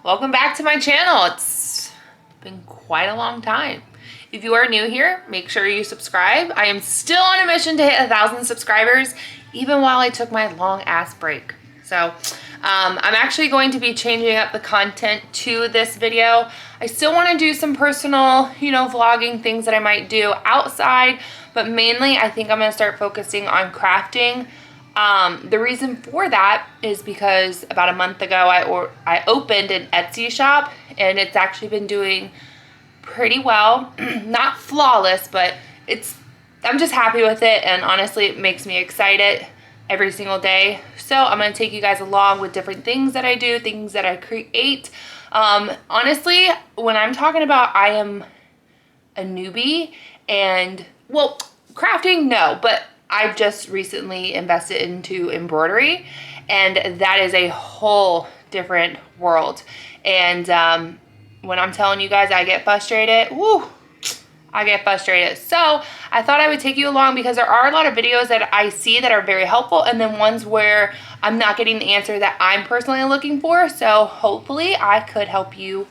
Welcome back to my channel. It's been quite a long time. If you are new here, make sure you subscribe. I am still on a mission to hit 1,000 subscribers, even while I took my long ass break. So I'm actually going to be changing up the content to this video. I still want to do some personal, vlogging things that I might do outside, but mainly I think I'm going to start focusing on crafting. The reason for that is because about a month ago I opened an Etsy shop, and it's actually been doing pretty well. Not flawless, but I'm just happy with it, and honestly it makes me excited every single day. So I'm going to take you guys along with different things that I do, things that I create. Honestly, when I'm talking about I am a newbie, and well, crafting, no, but I've just recently invested into embroidery, and that is a whole different world. And when I'm telling you guys I get frustrated, I get frustrated. So I thought I would take you along because there are a lot of videos that I see that are very helpful, and then ones where I'm not getting the answer that I'm personally looking for. So hopefully I could help you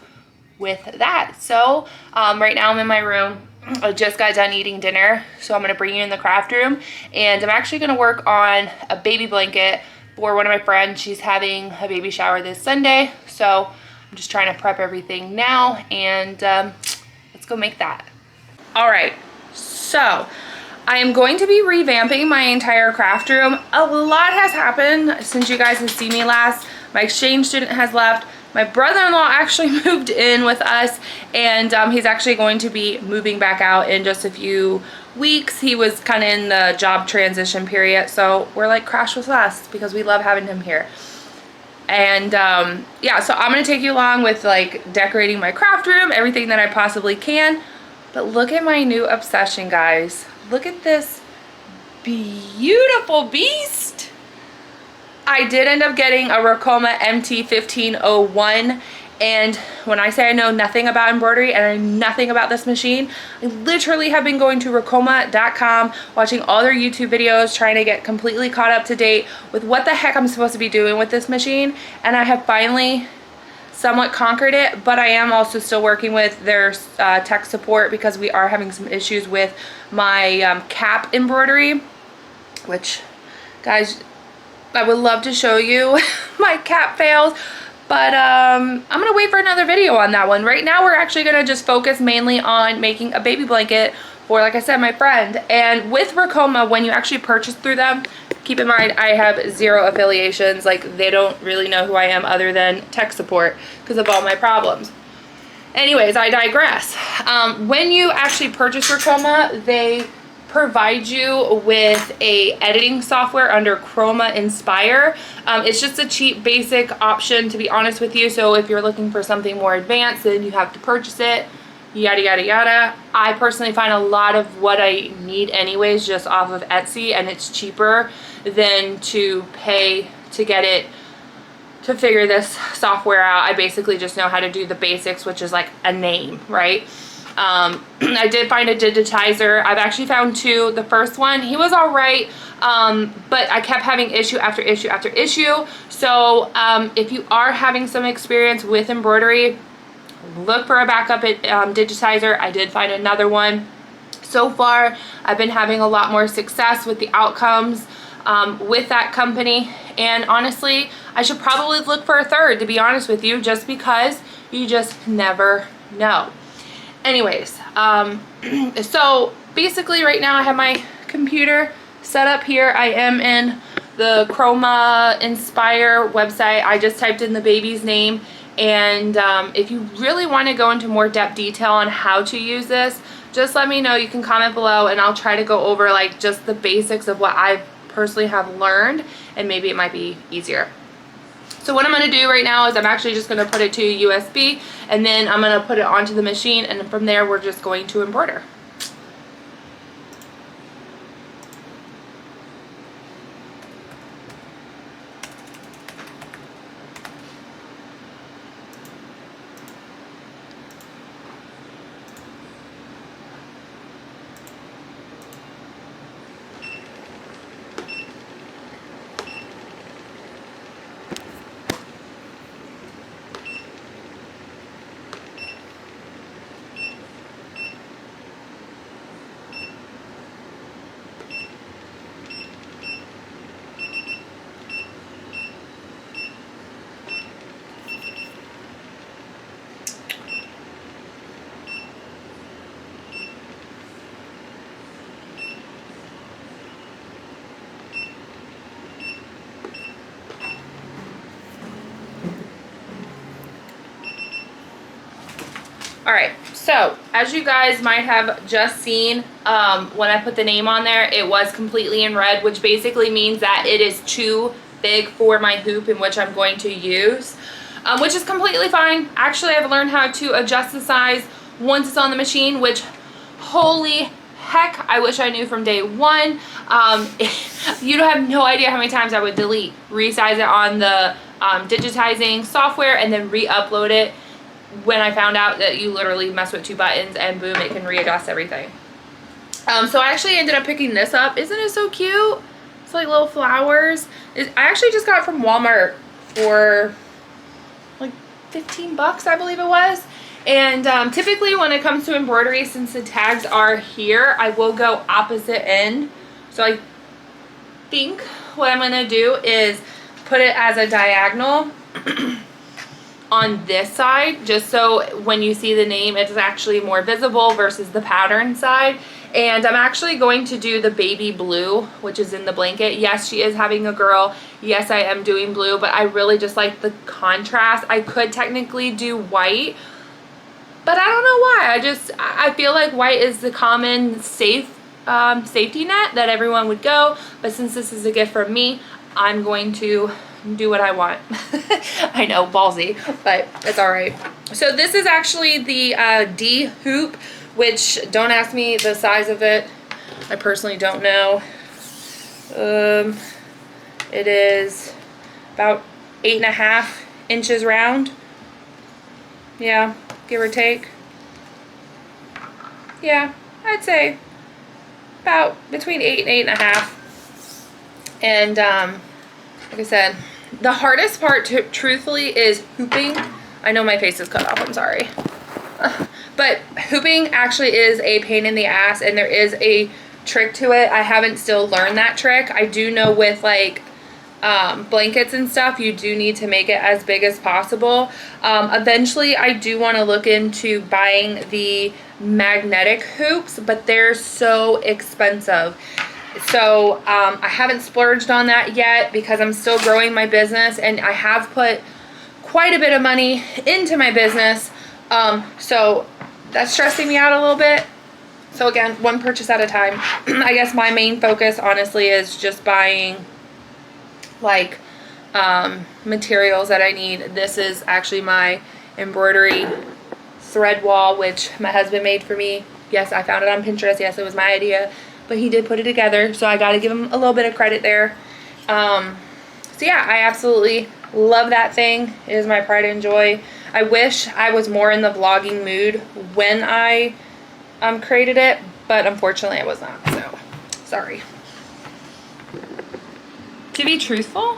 with that. So right now I'm in my room. I just got done eating dinner, so I'm going to bring you in the craft room, and I'm actually going to work on a baby blanket for one of my friends. She's having a baby shower this Sunday, so I'm just trying to prep everything now, and let's go make that. All right, so I am going to be revamping my entire craft room. A lot has happened since you guys have seen me last. My exchange student has left. My brother-in-law actually moved in with us, and he's actually going to be moving back out in just a few weeks. He was kind of in the job transition period, so we're like crash with us because we love having him here. And yeah, so I'm going to take you along with like decorating my craft room, everything that I possibly can. But look at my new obsession, guys. Look at this beautiful beast. I did end up getting a Ricoma MT-1501, and when I say I know nothing about embroidery and I know nothing about this machine, I literally have been going to Ricoma.com, watching all their YouTube videos, trying to get completely caught up to date with what the heck I'm supposed to be doing with this machine, and I have finally somewhat conquered it. But I am also still working with their tech support because we are having some issues with my cap embroidery, which, guys, I would love to show you my cap fails, but I'm gonna wait for another video on that one. Right now we're actually gonna just focus mainly on making a baby blanket for, like I said, my friend. And with Ricoma, when you actually purchase through them, keep in mind I have zero affiliations. Like, they don't really know who I am other than tech support because of all my problems. Anyways, I digress. When you actually purchase Ricoma, they provide you with a editing software under Chroma Inspire. It's just a cheap basic option, to be honest with you. So if you're looking for something more advanced, then you have to purchase it, yada yada yada. I personally find a lot of what I need anyways just off of Etsy, and it's cheaper than to pay to get it, to figure this software out. I basically just know how to do the basics, which is like a name, right? I did find a digitizer. I've actually found two. The first one, he was all right, but I kept having issue after issue after issue. So if you are having some experience with embroidery, look for a backup digitizer. I did find another one. So far, I've been having a lot more success with the outcomes with that company. And honestly, I should probably look for a third, to be honest with you, just because you just never know. Anyways, so basically right now I have my computer set up here. I am in the Chroma Inspire website. I just typed in the baby's name, and if you really want to go into more depth detail on how to use this, just let me know. You can comment below, and I'll try to go over like just the basics of what I personally have learned, and maybe it might be easier. So what I'm going to do right now is I'm actually just going to put it to USB, and then I'm going to put it onto the machine, and from there we're just going to embroider. All right, so as you guys might have just seen, when I put the name on there, it was completely in red, which basically means that it is too big for my hoop in which I'm going to use, which is completely fine. Actually, I've learned how to adjust the size once it's on the machine, which holy heck, I wish I knew from day one. You don't have no idea how many times I would delete, resize it on the digitizing software, and then re-upload it when I found out that you literally mess with 2 buttons and boom, it can readjust everything. So I actually ended up picking this up. Isn't it so cute? It's like little flowers. I actually just got it from Walmart for like 15 bucks, I believe it was. And typically when it comes to embroidery, since the tags are here, I will go opposite end. So I think what I'm gonna do is put it as a diagonal on this side, just so when you see the name, it's actually more visible versus the pattern side. And I'm actually going to do the baby blue, which is in the blanket. Yes, she is having a girl. Yes, I am doing blue, but I really just like the contrast. I could technically do white, but I don't know why. I feel like white is the common safety net that everyone would go. But since this is a gift from me, I'm going to do what I want. I know, ballsy, but it's all right. So this is actually the D hoop, which don't ask me the size of it. I personally don't know. It is about 8.5 inches round. Yeah, give or take. Yeah, I'd say about between 8 and 8.5. And like I said, the hardest part truthfully is hooping. I know my face is cut off, I'm sorry. But hooping actually is a pain in the ass, and there is a trick to it. I haven't still learned that trick. I do know with like blankets and stuff, you do need to make it as big as possible. Eventually I do want to look into buying the magnetic hoops, but they're so expensive. So I haven't splurged on that yet because I'm still growing my business, and I have put quite a bit of money into my business. So that's stressing me out a little bit. So again, one purchase at a time. I guess my main focus honestly is just buying like materials that I need. This is actually my embroidery thread wall, which my husband made for me. Yes, I found it on Pinterest. Yes, it was my idea, but he did put it together, so I got to give him a little bit of credit there. So yeah, I absolutely love that thing. It is my pride and joy. I wish I was more in the vlogging mood when I created it, but unfortunately I was not, so sorry. To be truthful,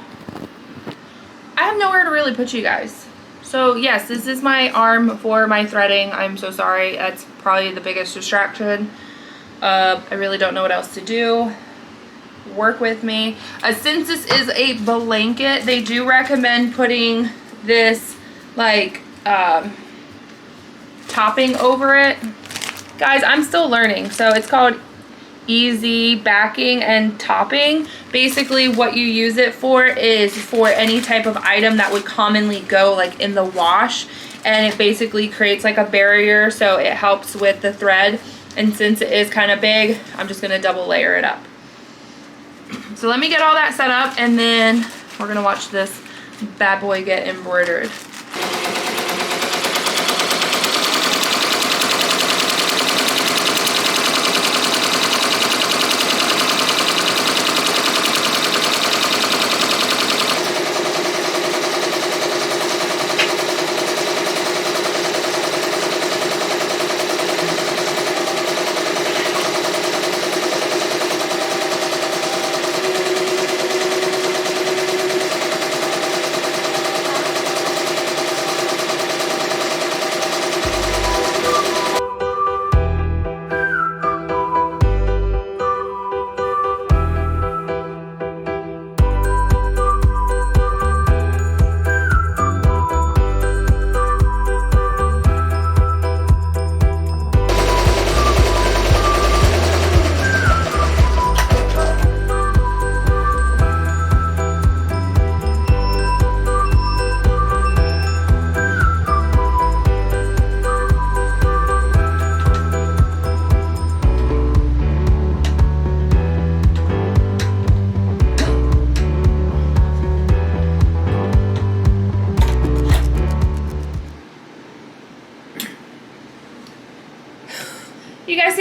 I have nowhere to really put you guys. So yes, this is my arm for my threading. I'm so sorry. That's probably the biggest distraction. I really don't know what else to do. Work with me. Since this is a blanket, they do recommend putting this like topping over it. Guys, I'm still learning. So it's called easy backing and topping. Basically what you use it for is for any type of item that would commonly go like in the wash, and it basically creates like a barrier, so it helps with the thread. And since it is kind of big, I'm just going to double layer it up. So let me get all that set up, and then we're going to watch this bad boy get embroidered.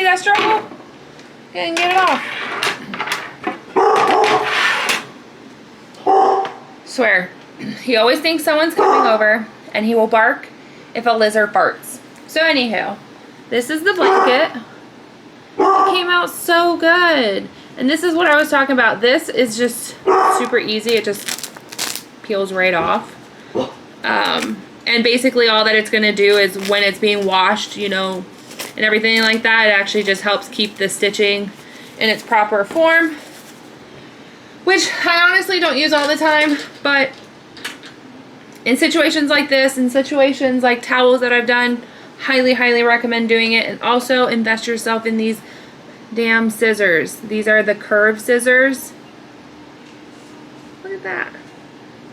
that struggle? And get it off. Swear, he always thinks someone's coming over, and he will bark if a lizard farts. So anywho, this is the blanket. It came out so good. And this is what I was talking about. This is just super easy. It just peels right off. And basically all that it's going to do is when it's being washed, you know, and everything like that, it actually just helps keep the stitching in its proper form. Which I honestly don't use all the time, but in situations like this, in situations like towels that I've done, highly, highly recommend doing it. And also invest yourself in these damn scissors. These are the curved scissors. Look at that.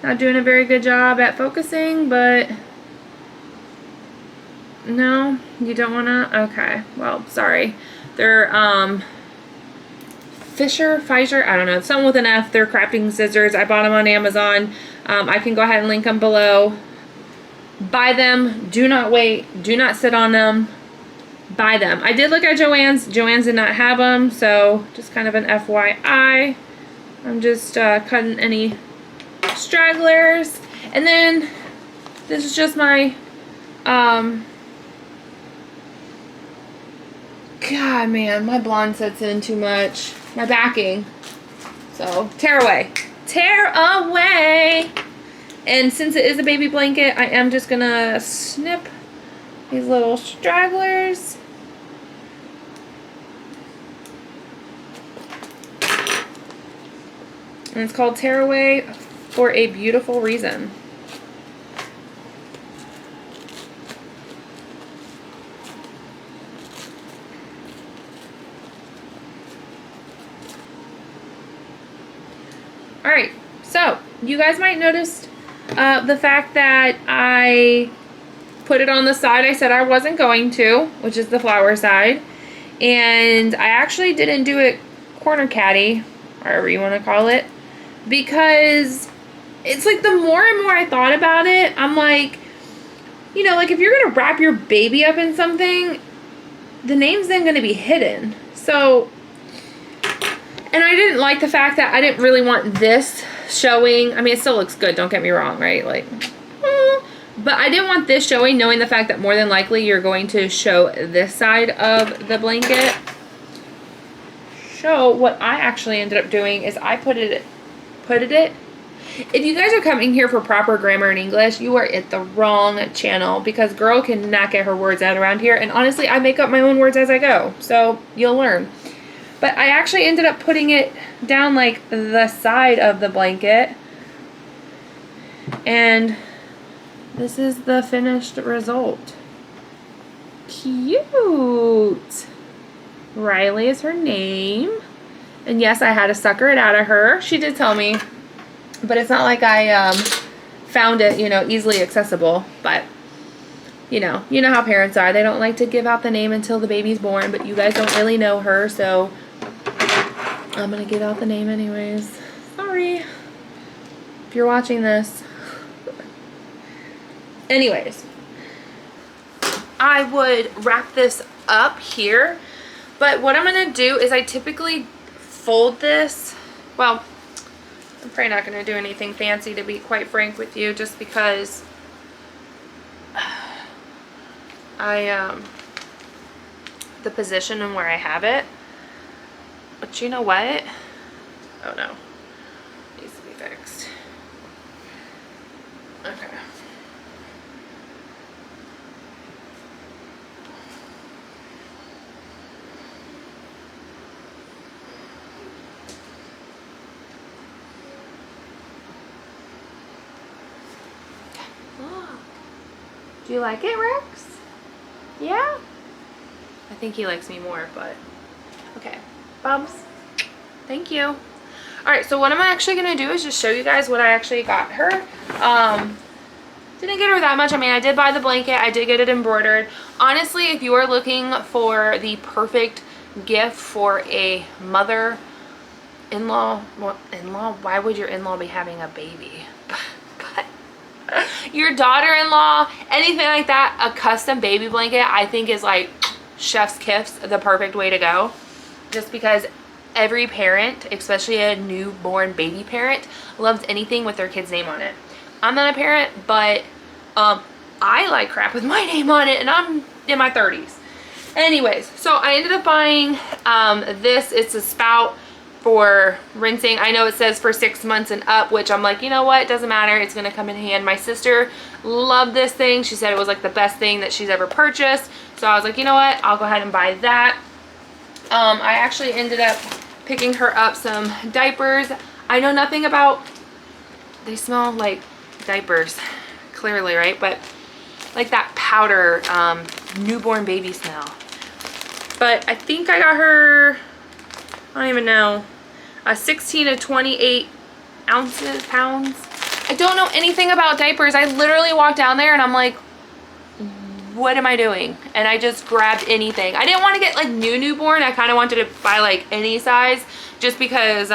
Not doing a very good job at focusing, but no, you don't want to? Okay, well, sorry. They're Fisher, I don't know, something with an F. They're crafting scissors. I bought them on Amazon. I can go ahead and link them below. Buy them. Do not wait. Do not sit on them. Buy them. I did look at Joann's. Joann's did not have them, so just kind of an FYI. I'm just cutting any stragglers. And then this is just my God, man, my blonde sets in too much. My backing. So, tear away. Tear away! And since it is a baby blanket, I am just gonna snip these little stragglers. And it's called Tear Away for a beautiful reason. Alright, so you guys might notice the fact that I put it on the side I said I wasn't going to, which is the flower side. And I actually didn't do it corner catty, however you want to call it, because it's like the more and more I thought about it, I'm like, you know, like if you're going to wrap your baby up in something, the name's then going to be hidden. So, and I didn't like the fact that I didn't really want this showing. I mean, it still looks good, don't get me wrong, right? Like, but I didn't want this showing, knowing the fact that more than likely you're going to show this side of the blanket. So what I actually ended up doing is I put it. If you guys are coming here for proper grammar in English, you are at the wrong channel, because girl cannot get her words out around here. And honestly, I make up my own words as I go, so you'll learn. But I actually ended up putting it down like the side of the blanket. And this is the finished result. Cute. Riley is her name. And yes, I had to sucker it out of her. She did tell me. But it's not like I found it, you know, easily accessible. But, you know how parents are. They don't like to give out the name until the baby's born. But you guys don't really know her, so I'm going to give out the name anyways. Sorry if you're watching this. Anyways, I would wrap this up here, but what I'm going to do is I typically fold this. Well, I'm probably not going to do anything fancy, to be quite frank with you, just because the position and where I have it. But you know what? Oh no, it needs to be fixed. Okay. Look. Do you like it, Rex? Yeah? I think he likes me more, but okay. Bubs, thank you. Alright, so what I'm actually going to do is just show you guys what I actually got her. Didn't get her that much. I mean, I did buy the blanket. I did get it embroidered. Honestly, if you are looking for the perfect gift for a mother-in-law, well, in-law, why would your in-law be having a baby? But your daughter-in-law, anything like that, a custom baby blanket, I think is like chef's kiss, the perfect way to go, just because every parent, especially a newborn baby parent, loves anything with their kid's name on it. I'm not a parent, but I like crap with my name on it, and I'm in my 30s. Anyways, so I ended up buying this. It's a spout for rinsing. I know it says for 6 months and up, which I'm like, you know what, it doesn't matter, it's gonna come in hand. My sister loved this thing. She said it was like the best thing that she's ever purchased, so I was like, you know what, I'll go ahead and buy that. I actually ended up picking her up some diapers. I know nothing about, they smell like diapers, clearly, right? But like that powder newborn baby smell. But I think I got her, I don't even know, 16 to 28 pounds. I don't know anything about diapers. I literally walked down there and I'm like, what am I doing? And I just grabbed anything. I didn't want to get like newborn. I kind of wanted to buy like any size, just because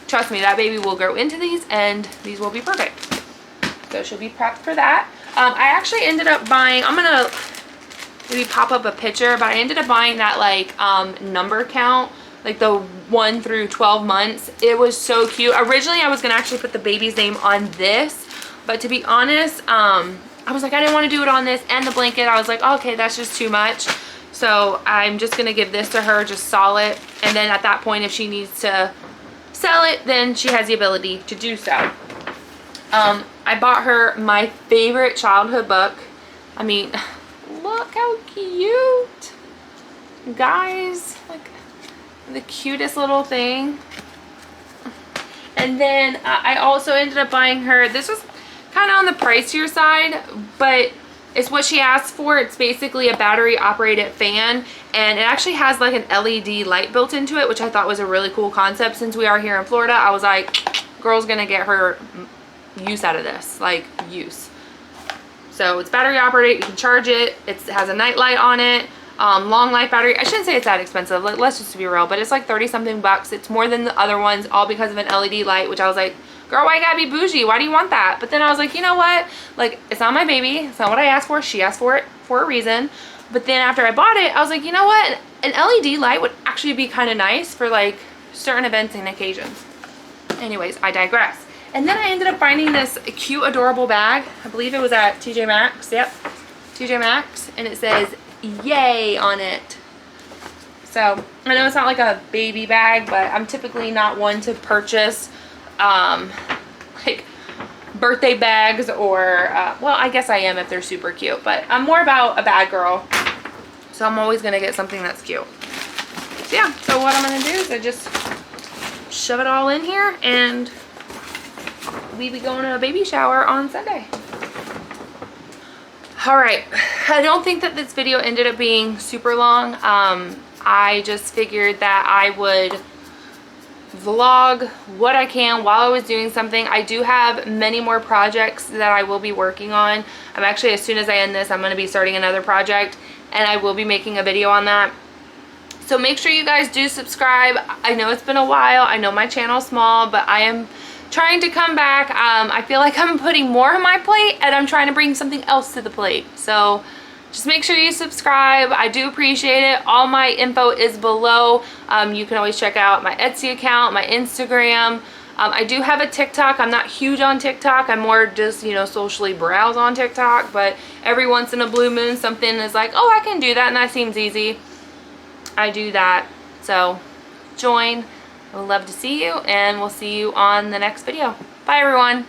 trust me, that baby will grow into these and these will be perfect. So she'll be prepped for that. I actually ended up buying, I'm gonna maybe pop up a picture, but I ended up buying that like number count, like the 1 through 12 months. It was so cute. Originally I was gonna actually put the baby's name on this, but to be honest, I was like, I didn't want to do it on this and the blanket. I was like, oh, okay, that's just too much. So I'm just gonna give this to her, just solid, and then at that point, if she needs to sell it, then she has the ability to do so. I bought her my favorite childhood book. I mean, look how cute, guys, like the cutest little thing. And then I also ended up buying her, this was kind of on the pricier side, but it's what she asked for. It's basically a battery operated fan, and it actually has like an LED light built into it, which I thought was a really cool concept. Since we are here in Florida, I was like, girl's gonna get her use out of this, like use. So it's battery operated, you can charge it, it has a night light on it, long life battery. I shouldn't say it's that expensive, like, let's just be real, but it's like 30 something bucks. It's more than the other ones, all because of an LED light, which I was like, girl, why you gotta be bougie? Why do you want that? But then I was like, you know what? Like, it's not my baby. It's not what I asked for. She asked for it for a reason. But then after I bought it, I was like, you know what? An LED light would actually be kind of nice for like certain events and occasions. Anyways, I digress. And then I ended up finding this cute, adorable bag. I believe it was at TJ Maxx. Yep, TJ Maxx. And it says, yay on it. So, I know it's not like a baby bag, but I'm typically not one to purchase like birthday bags or well, I guess I am if they're super cute, but I'm more about a bag girl, so I'm always gonna get something that's cute. So yeah, so what I'm gonna do is I just shove it all in here, and we be going to a baby shower on Sunday. All right, I don't think that this video ended up being super long. I just figured that I would vlog what I can while I was doing something. I do have many more projects that I will be working on. I'm actually, as soon as I end this, I'm going to be starting another project, and I will be making a video on that. So make sure you guys do subscribe. I know it's been a while. I know my channel's small, but I am trying to come back. I feel like I'm putting more on my plate, and I'm trying to bring something else to the plate. So just make sure you subscribe. I do appreciate it. All my info is below. You can always check out my Etsy account, my Instagram. I do have a TikTok. I'm not huge on TikTok. I'm more just, you know, socially browse on TikTok. But every once in a blue moon, something is like, oh, I can do that, and that seems easy. I do that. So join. I would love to see you, and we'll see you on the next video. Bye, everyone.